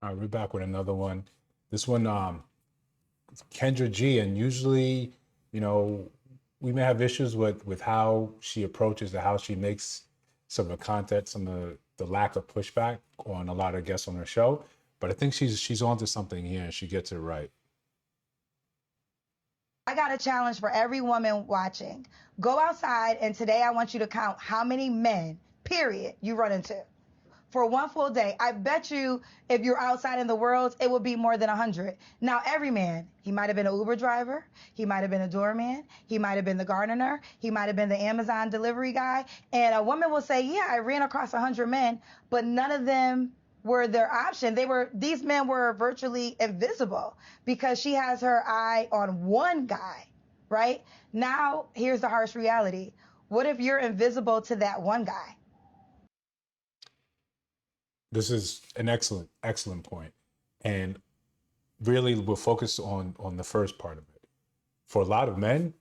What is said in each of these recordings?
All right, we're back with another one. This one, Kendra G, and usually, you know, we may have issues with how she approaches or how she makes some of the content, some of the lack of pushback on a lot of guests on her show. But I think she's onto something here, and she gets it right. I got a challenge for every woman watching. Go outside, and today I want you to count how many men, period, you run into for one full day. I bet you if you're outside in the world, it would be more than 100. Now, every man, he might have been an Uber driver, he might have been a doorman, he might have been the gardener, he might have been the Amazon delivery guy. And a woman will say, yeah, I ran across 100 men, but none of them were their option. These men were virtually invisible because she has her eye on one guy, right? Now, here's the harsh reality. What if you're invisible to that one guy? This is an excellent point, and really we're focused on the first part of it. For a lot of men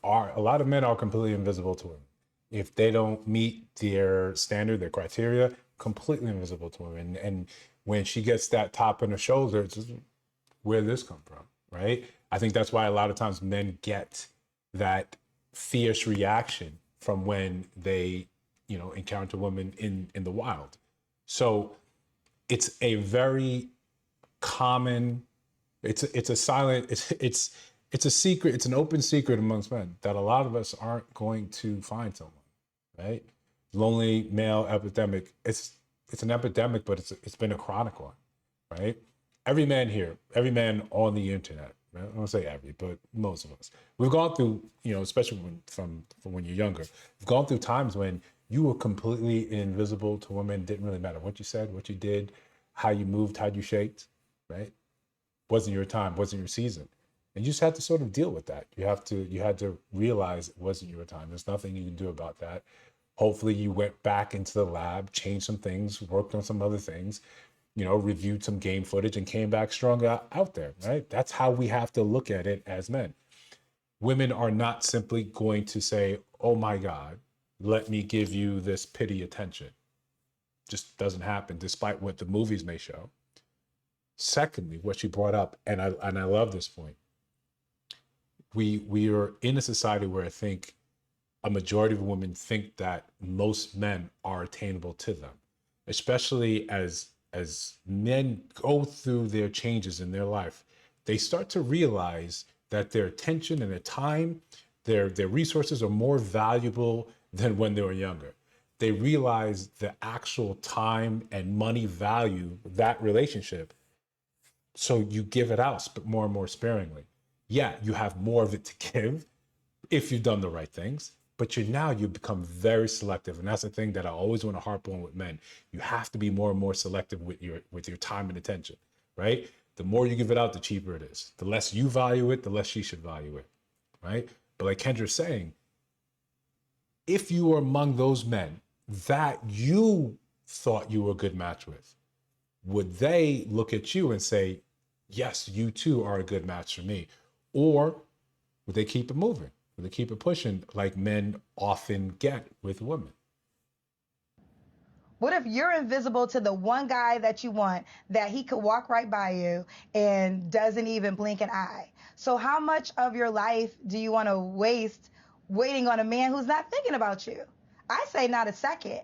are completely invisible to women. If they don't meet their standard, their criteria, completely invisible to women. And when she gets that top on her shoulder, it's just, where did this come from, right? I think that's why a lot of times men get that fierce reaction from when they, encounter women in the wild. So it's a very common, it's a silent, it's a secret, it's an open secret amongst men that a lot of us aren't going to find someone, right? Lonely male epidemic. It's an epidemic, but it's been a chronic one, right? Every man here, every man on the internet, right? I don't say every, but most of us, we've gone through, especially from when you're younger, we've gone through times when you were completely invisible to women. Didn't really matter what you said, what you did, how you moved, how you shaped, right? Wasn't your time, wasn't your season. And you just had to sort of deal with that. You had to realize it wasn't your time. There's nothing you can do about that. Hopefully you went back into the lab, changed some things, worked on some other things, reviewed some game footage and came back stronger out there, right? That's how we have to look at it as men. Women are not simply going to say, oh my God, let me give you this pity attention. Just doesn't happen, despite what the movies may show. Secondly, what you brought up, and I love this point. We are in a society where I think a majority of women think that most men are attainable to them, especially as men go through their changes in their life. They start to realize that their attention and their time, their resources are more valuable than when they were younger. They realize the actual time and money value of that relationship. So you give it out more and more sparingly. Yeah, you have more of it to give if you've done the right things, but you become very selective. And that's the thing that I always want to harp on with men. You have to be more and more selective with your time and attention, right? The more you give it out, the cheaper it is. The less you value it, the less she should value it, right? But like Kendra's saying, if you were among those men that you thought you were a good match with, would they look at you and say, yes, you too are a good match for me? Or would they keep it moving? Would they keep it pushing like men often get with women? What if you're invisible to the one guy that you want, that he could walk right by you and doesn't even blink an eye? So how much of your life do you want to waste waiting on a man who's not thinking about you? I say not a second.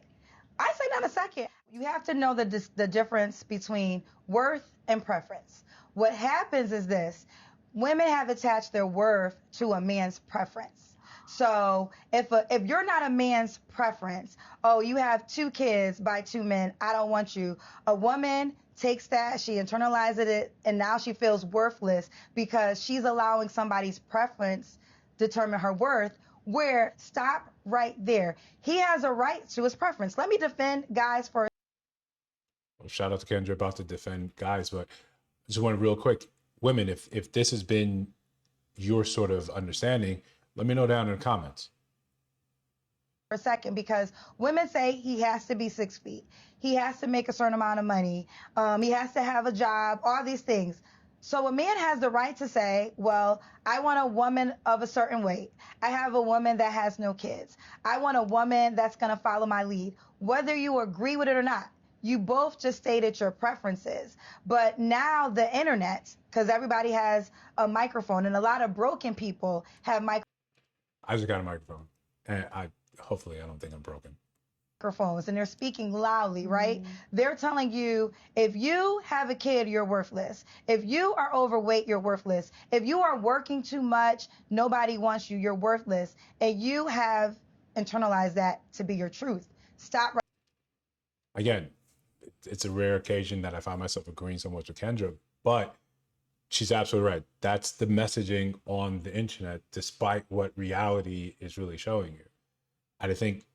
I say not a second. You have to know the difference between worth and preference. What happens is this: women have attached their worth to a man's preference. So if you're not a man's preference, oh, you have two kids by two men, I don't want you. A woman takes that, she internalizes it, and now she feels worthless because she's allowing somebody's preference determine her worth. Where stop right there. He has a right to his preference. Let me defend guys for. Well, shout out to Kendra about to defend guys, but I just want to real quick, women, if this has been your sort of understanding, let me know down in the comments. For a second, because women say he has to be 6 feet, he has to make a certain amount of money, he has to have a job, all these things. So a man has the right to say, well, I want a woman of a certain weight. I have a woman that has no kids. I want a woman that's going to follow my lead. Whether you agree with it or not, You both just stated your preferences. But now the internet, because everybody has a microphone, and a lot of broken people have I just got a microphone, and hopefully I don't think I'm broken. microphones, and they're speaking loudly, right? They're telling you, if you have a kid, you're worthless. If you are overweight, you're worthless. If you are working too much, nobody wants you, you're worthless. And you have internalized that to be your truth. Stop. Again, it's a rare occasion that I find myself agreeing so much with Kendra, but she's absolutely right. That's the messaging on the internet, despite what reality is really showing you. And I think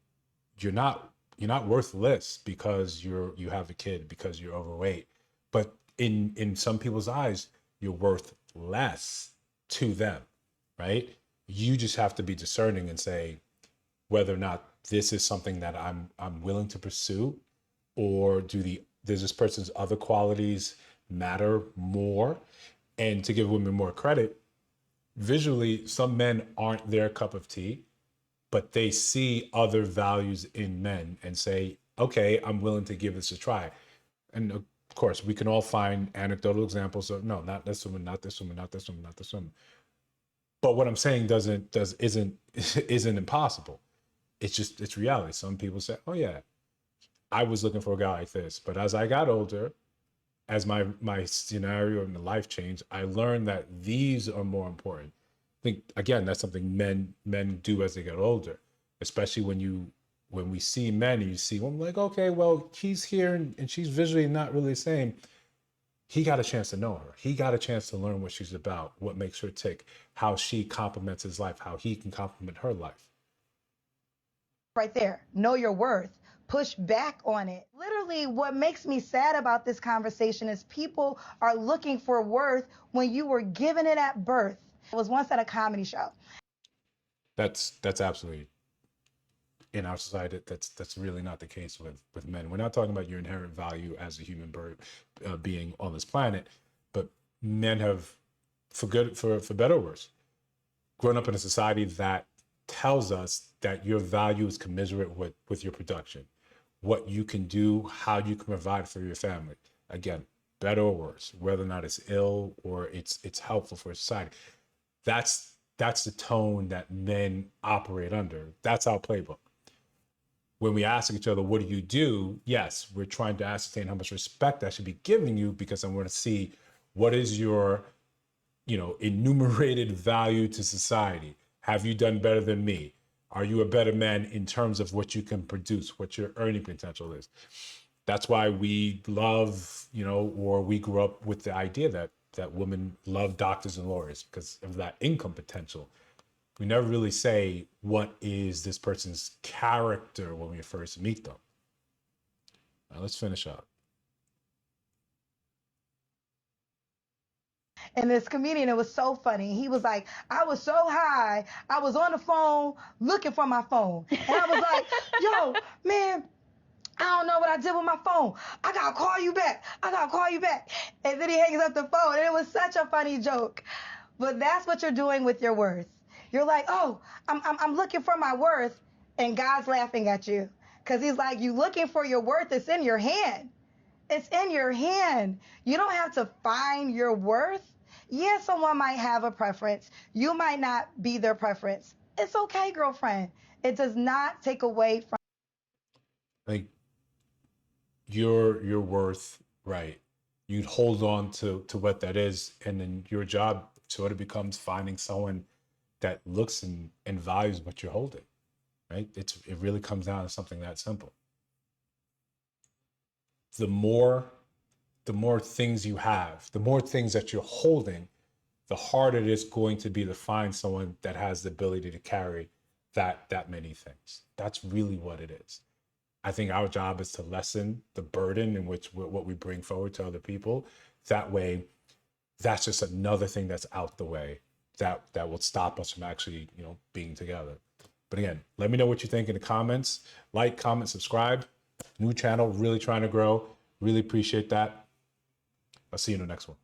you're not worthless because you have a kid, because you're overweight, but in some people's eyes, you're worth less to them, right? You just have to be discerning and say whether or not this is something that I'm willing to pursue, or does this person's other qualities matter more? And to give women more credit, visually, some men aren't their cup of tea, but they see other values in men and say, okay, I'm willing to give this a try. And of course, we can all find anecdotal examples of, no, not this woman, not this woman, not this woman, not this woman. But what I'm saying isn't impossible. It's reality. Some people say, oh yeah, I was looking for a guy like this. But as I got older, as my scenario in the life changed, I learned that these are more important. I think, again, that's something men do as they get older, especially when we see men and you see one, like, okay, well, he's here and she's visually not really the same. He got a chance to know her. He got a chance to learn what she's about, what makes her tick, how she complements his life, how he can complement her life. Right there. Know your worth. Push back on it. Literally, what makes me sad about this conversation is people are looking for worth when you were given it at birth. I was once at a comedy show. That's absolutely, in our society, that's really not the case with men. We're not talking about your inherent value as a human being on this planet, but men have, for better or worse, grown up in a society that tells us that your value is commensurate with your production, what you can do, how you can provide for your family. Again, better or worse, whether or not it's ill or it's helpful for society. That's the tone that men operate under. That's our playbook. When we ask each other, what do you do? Yes, we're trying to ascertain how much respect I should be giving you, because I want to see what is your, enumerated value to society. Have you done better than me? Are you a better man in terms of what you can produce, what your earning potential is? That's why we love, or we grew up with the idea that women love doctors and lawyers, because of that income potential. We never really say, what is this person's character when we first meet them? Now let's finish up. And this comedian, it was so funny. He was like, I was so high, I was on the phone looking for my phone. And I was like, yo, man, I don't know what I did with my phone. I gotta call you back. I gotta call you back. And then he hangs up the phone. And it was such a funny joke. But that's what you're doing with your worth. You're like, oh, I'm looking for my worth. And God's laughing at you. Because he's like, you looking for your worth. It's in your hand. It's in your hand. You don't have to find your worth. Yeah, someone might have a preference. You might not be their preference. It's okay, girlfriend. It does not take away from. Like, your worth, right? You hold on to what that is, and then your job sort of becomes finding someone that looks and values what you're holding, right? It really comes down to something that simple. The more things you have, the more things that you're holding, the harder it is going to be to find someone that has the ability to carry that many things. That's really what it is. I think our job is to lessen the burden in which what we bring forward to other people. That way, that's just another thing that's out the way that will stop us from actually, being together. But again, let me know what you think in the comments. Like, comment, subscribe. New channel, really trying to grow. Really appreciate that. I'll see you in the next one.